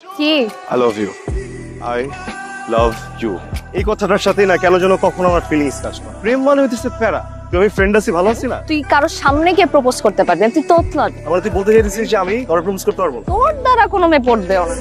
কি I love you. I love you. এই কথাটার সাথে না কেন যেন কখনো আমার ফিলিংস কাজ করে। প্রেম মানে হইতেছে প্যারা। তুমি ফ্রেন্ড আছি, ভালো আছি না? তুই কারোর সামনে গিয়ে প্রপোজ করতে পারবি না, তুই তোতলা। আমার তুই বলতে চাইছিস যে আমি কারো প্রপোজ করতে পারবো না? তোর দ্বারা কোনো মেয়ে পড়বেও না।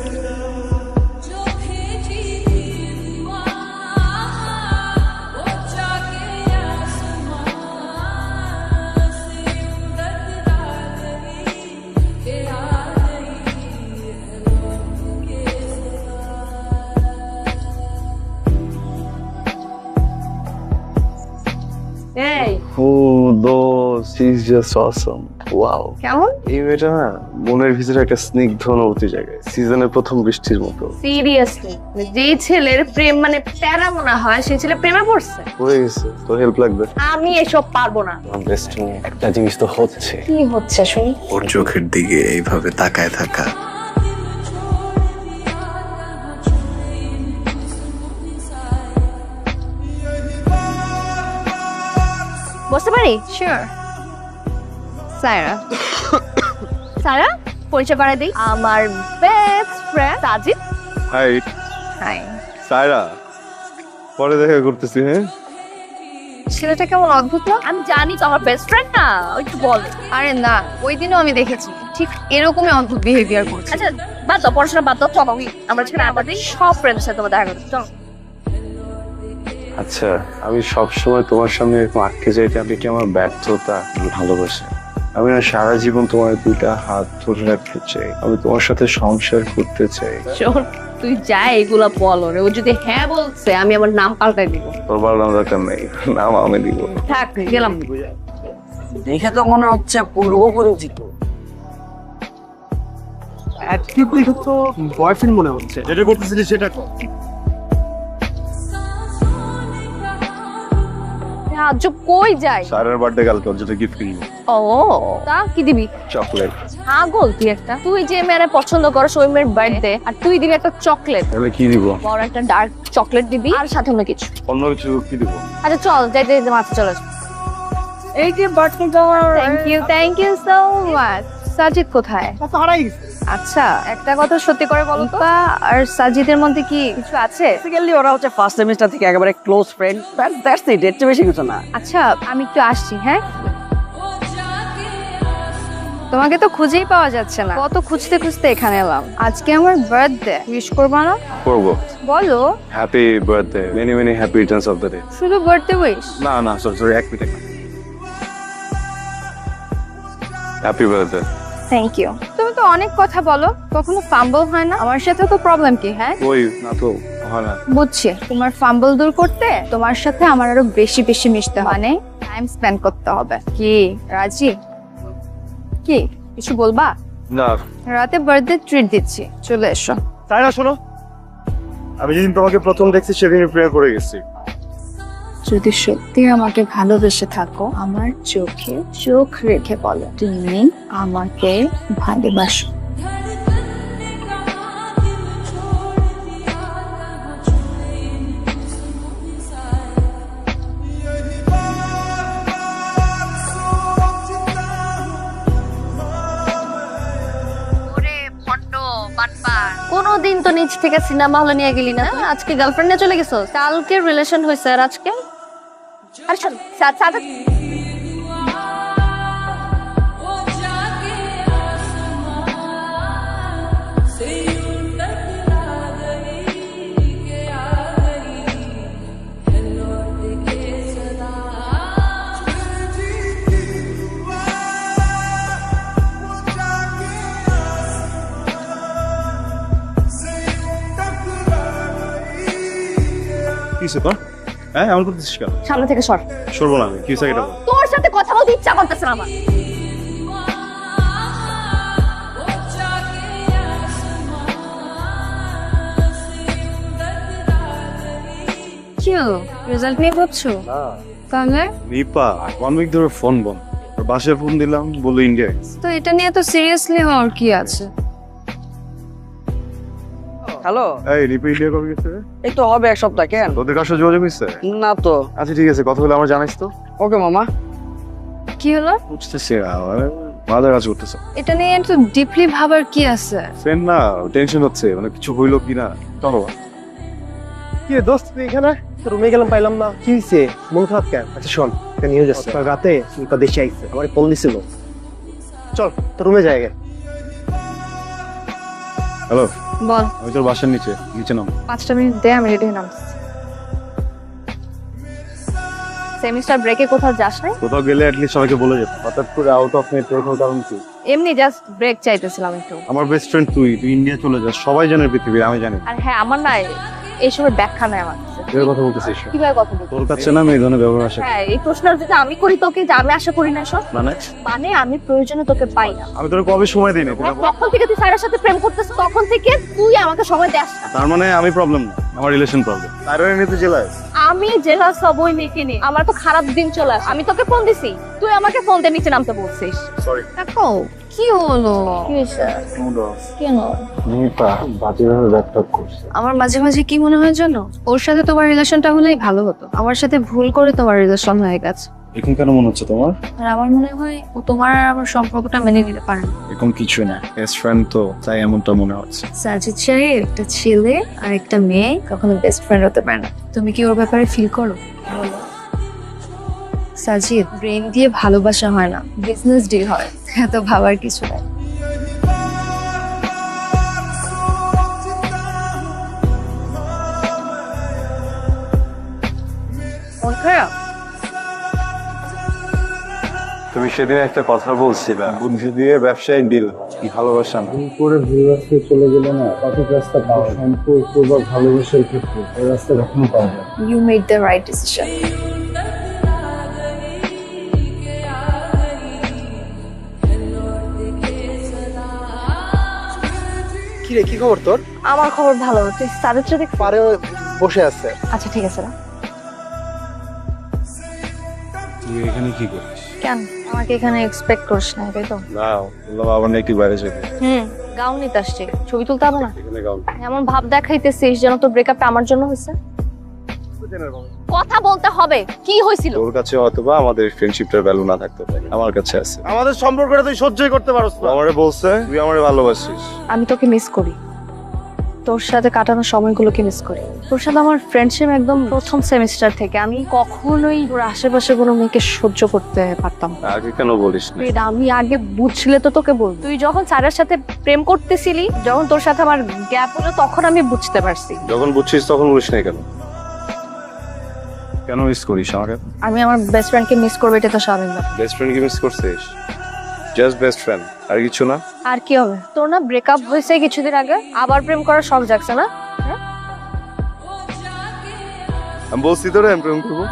এই Oh, those, she's just awesome. Wow. কেমন এই মেয়েটা না মনের ভিতরে একটা স্নিগ্ধ অনুভূতি জায়গায় সিজনের প্রথম বৃষ্টির মতো সিরিয়াসলি যেই ছেলের প্রেম মানে প্যারা মনে হয় সেই ছেলে প্রেমে পড়ছে। হয়ে গেছে। তোর হেল্প লাগবে? আমি এসব পারবো না। বেস্ট একটা জিনিস তো হচ্ছে, কি হচ্ছে শুনি? ওর চোখের দিকে এইভাবে তাকায় থাকা। বসতে পারি? শিওর। সায়রা। সায়রা, পরিচয় করাই দিই, আমার best friend Sajid. High high. Saira, পরে দেখা করতেছি। হ্যাঁ, ছেলেটা কেমন অদ্ভুত না? আমি জানি তো আমার বেস্ট ফ্রেন্ড না, ওই একটু বল। আরে না, ওই দিনও আমি দেখেছি ঠিক এরকমই অদ্ভুত বিহেভিয়ার করছে। আচ্ছা বাদ দাও, পড়াশোনা বাদ দাও, চলো আমরা ছেলে আমাদের সব ফ্রেন্ডের সাথে তোমার দেখা করতে চলো। আচ্ছা, আমি সবসময় তোমার সামনে এরকম আটকে যাইতে আমি কি আমার ব্যর্থতা ভালোবাসা? আমি না সারা জীবন তোমার দুইটা হাত ধরে রাখতে চাই, আমি তোমার সাথে সংসার করতে চাই। শোন, তুই যা এগুলা বল রে, ও যদি হ্যাঁ বলছে আমি আমার নাম পাল্টাই দিব। তোর ভালো নাম দরকার নেই, নাম আমি দিব। থাক, গেলাম। দেখে তো মনে হচ্ছে পূর্ব পরিচিত। অ্যাটিটিউড তো বয়ফ্রেন্ড মনে হচ্ছে। যেটা করতেছিলি সেটা কর। আজ কই যাই? সারার বার্থডে কালকে, ওর জন্য গিফট কিনবো। ও তা কি দিবি? চকলেট। পাগল তুই একটা। তুই যে মেয়ের পছন্দ করস ওই মেয়ের বার্থডে আর তুই দিবি একটা চকলেট। তাহলে কি দিব? বড় একটা ডার্ক চকলেট দিবি আর সাথে অন্য কিছু। অন্য কিছু কি দিব? আচ্ছা চল, যাইতে যাইতে মাথা চলে আসবে। এই যে birthday thank you so much. Sajid কোথায়? তা তো হারাই গেছে। আচ্ছা, একটা কথা সত্যি করে বলো তো, ইপা আর সাজিদের মধ্যে কি কিছু আছে? বেসিক্যালি ওরা হচ্ছে ফার্স্ট সেমিস্টার থেকে একেবারে ক্লোজ ফ্রেন্ড, দ্যাটস ইট, এর চেয়ে বেশি কিছু না। আচ্ছা, আমি একটু আসছি। হ্যাঁ, তোমাকে তো খুঁজেই পাওয়া যাচ্ছে না, কত খুঁজতে খুঁজতে এখানে এলাম। আজকে আমার বার্থডে, উইশ করবা না? করবো। বলো। Happy birthday, many many happy returns of the day. শুধু বার্থডে উইশ? না না, সরি, এক minute. Happy birthday. Thank you. তুমি তো অনেক কথা বলো, কখনো ফাম্বল হয় না? আমার সাথে তো প্রবলেম কি? হ্যাঁ, ওই না তো হয় না। বুঝছি। তোমার ফাম্বল দূর করতে তোমার সাথে আমার আরো বেশি বেশি মিশতে হয়, মানে টাইম স্পেন্ড করতে হবে। কি রাজি? কি কিছু বলবা? না রাতে বার্থডে ট্রিট দিচ্ছি, চলে এসো। সায়রা শোনো, আমি যেদিন তোমাকে প্রথম দেখছি সেদিন প্রেমে পড়ে গেছি। যদি সত্যি আমাকে ভালোবেসে থাকো, আমার চোখে চোখ রেখে বলো তুমি আমাকে ভালোবাসো। কোনোদিন তো নিজ থেকে সিনেমা হলে নিয়ে গেলি না, আজকে গার্লফ্রেন্ড নিয়ে চলে গেছো। কালকে রিলেশন হয়েছে আর আজকে আর শোন, সাজিদ কিসে তোর? হ্যাঁ, এমন করতেছিস কেন? সামনে থেকে সর। সরবো না আমি, কি হয়েছে এটা বল। তোর সাথে কথা বলতে ইচ্ছা করতেছে না আমার। কি রেজাল্ট নিয়ে ভাবছো? তাহলে নিপা 1 উইক ধরে ফোন বন্ধ, আর বাসায় ফোন দিলাম বললো ইন্ডিয়া গেছে। তো এটা নিয়ে তো সিরিয়াসলি হওয়ার কি আছে? হ্যালো, এই নিপা ইন্ডিয়া কবে গেছে? এই তো হবে এক সপ্তাহ। কেন? তোদের কার সাথে যোগাযোগ হয়েছে? না তো। আচ্ছা ঠিক আছে, কথা বলে আমার জানাইস তো। ওকে মামা। কি হলো? বুঝতেছি না, মাদার কাজ করতেছো এটা নিয়ে একটু ডিপলি ভাবার কি আছে? ফ্রেন্ড না, টেনশন হচ্ছে, মানে কিছু হইলো কি না। চলো। কি রে দোস্ত, তুই এখানে? রুমে গেলাম, পাইলাম না। কি হয়েছে? মন খারাপ কেন? আচ্ছা শোন, একটা নিউজ আছে। রাতে সুলতা দেশে আইছে, আমার ফোন দিছিল। চল তোর রুমে যাই আগে। হ্যালো, বল। আমি তোর বাসার নিচে নাম। 5টা মিনিট দে, আমি রেডি হয়ে নামছি। সেমিস্টার ব্রেকে কোথাও যাস নাই? কোথাও গেলে অ্যাটলিস্ট সবাইকে বলে যেত। হঠাৎ করে আউট অফ নেটওয়ার্ক হওয়ার কারণ কি? এমনি জাস্ট ব্রেক চাইতেছিলাম একটু। আমার বেস্ট ফ্রেন্ড তুই ইন্ডিয়া চলে যাস, সবাই জানে পৃথিবীর, আমি জানি। আর হ্যাঁ, আমার না এইসবের ব্যাখ্যা নাই আমার কাছে। এর কথা বলতেছিস? কিভাবে কথা বলবো? তোর কাছে না আমি এই ধরনের ব্যবহার আসে। হ্যাঁ, এই প্রশ্ন যদি আমি করি তোকে, যে আমি আশা করি না সব, মানে আমি প্রয়োজনে তোকে পাই না। আমি তোর কবে সময় দিই না? তখন থেকে তুই স্যারের সাথে প্রেম করতেছিস, তখন থেকে তুই আমাকে সময় দেস না। তার মানে আমি প্রবলেম না, আমার রিলেশন প্রবলেম। তাইরে নিতে জেলায় আমি জেলা সবই মেখে নি, আমার তো খারাপ দিন চলে আসে। আমি তোকে ফোন দিছি, তুই আমাকে ফোন দিয়ে নিচে নামতে বলছিস। সরি। দেখো কি হলো? কি হয়েছে? Mood off. কেন? নিপা বাজেভাবে ব্যাকআপ করছে। আমার মাঝে মাঝে কি মনে হয় জানো, ওর সাথে তোমার রিলেশনটা হলেই ভালো হতো। আমার সাথে ভুল করে তোমার রিলেশন হয়ে গেছে। এখন কেন মনে হচ্ছে তোমার? আর আমার মনে হয় ও তোমার আর আমার সম্পর্কটা মেনে নিতে পারে না। এখন কিছুই না, বেস্ট ফ্রেন্ড তো, তাই এমনটা মনে হচ্ছে। সাজিদ সাহেব একটা ছেলে আর একটা মেয়ে কখনো বেস্ট ফ্রেন্ড হতে পারে না। তুমি কি ওর ব্যাপারে ফিল করো? বলো। সাজিদ, ব্রেন দিয়ে ভালোবাসা হয় না, বিজনেস ডিল হয়। এত ভাবার কিছু নাই। মন খারাপ? তুমি সেদিন একটা কথা বলছিলে, বুদ্ধি দিয়ে ব্যবসায়িক ডিল, ভালোবাসা না। করে ভুল রাস্তায় চলে গেলে না, সঠিক রাস্তা পাওয়া সম্পর্ক বা ভালোবাসার ক্ষেত্রে ওই রাস্তা কখনো পাওয়া যায় না। You made the right decision. কি রে, কি খবর তোর? আমার খবর ভালো। তুই স্যারের সাথে পারে বসে আছে। আচ্ছা ঠিক আছে না। তুই এখানে কি করিস? কেন আমাকে এখানে এক্সপেক্ট করিস না, তাই তো? না, বললাম আবার না একটু বাইরে যেতে। গাউন নিতে আসছি, ছবি তুলতে হবে না? এখানে গাউন। এমন ভাব দেখাইতেছিস যেন তোর ব্রেকআপটা আমার জন্য হয়েছে। কথা বলতে হবে, কি হয়েছিল? তোর কাছে হয়তোবা আমাদের ফ্রেন্ডশিপটার ভ্যালু না থাকতে পারে, আমার কাছে আছে। আমাদের সম্পর্কটা তুই সহ্যই করতে পারছ না। আমারে বলছে তুই আমারে ভালোবাসিস। আমি তোকে মিস করি, তোর সাথে কাটানো সময়গুলোকে মিস করি। তোর সাথে আমার ফ্রেন্ডশিপ একদম প্রথম সেমিস্টার থেকে। আমি কখনোই তোর আশেপাশে কোনো মেয়েকে সহ্য করতে পারতাম না। আগে কেন বলিস না? আমি আগে বুঝছিলে তো তোকে বল। তুই যখন স্যারের সাথে প্রেম করতেছিলি, যখন তোর সাথে আমার গ্যাপ হলো, তখন আমি বুঝতে পারছি। যখন বুঝছিস তখন বলিস না কেন? কেন মিস করিস আমাকে? আমি আমার বেস্ট ফ্রেন্ডকে মিস করবো, এটা তো স্বাভাবিক ব্যাপার। বেস্ট ফ্রেন্ড কি মিস করছিস? জাস্ট বেস্ট ফ্রেন্ড, আর কিছু না। আর কি হবে? তোর না ব্রেকআপ হয়েছে কিছুদিন আগে, আবার প্রেম করার শখ জাগছে না? আমি বলছি তোরে আমি প্রেম করবো।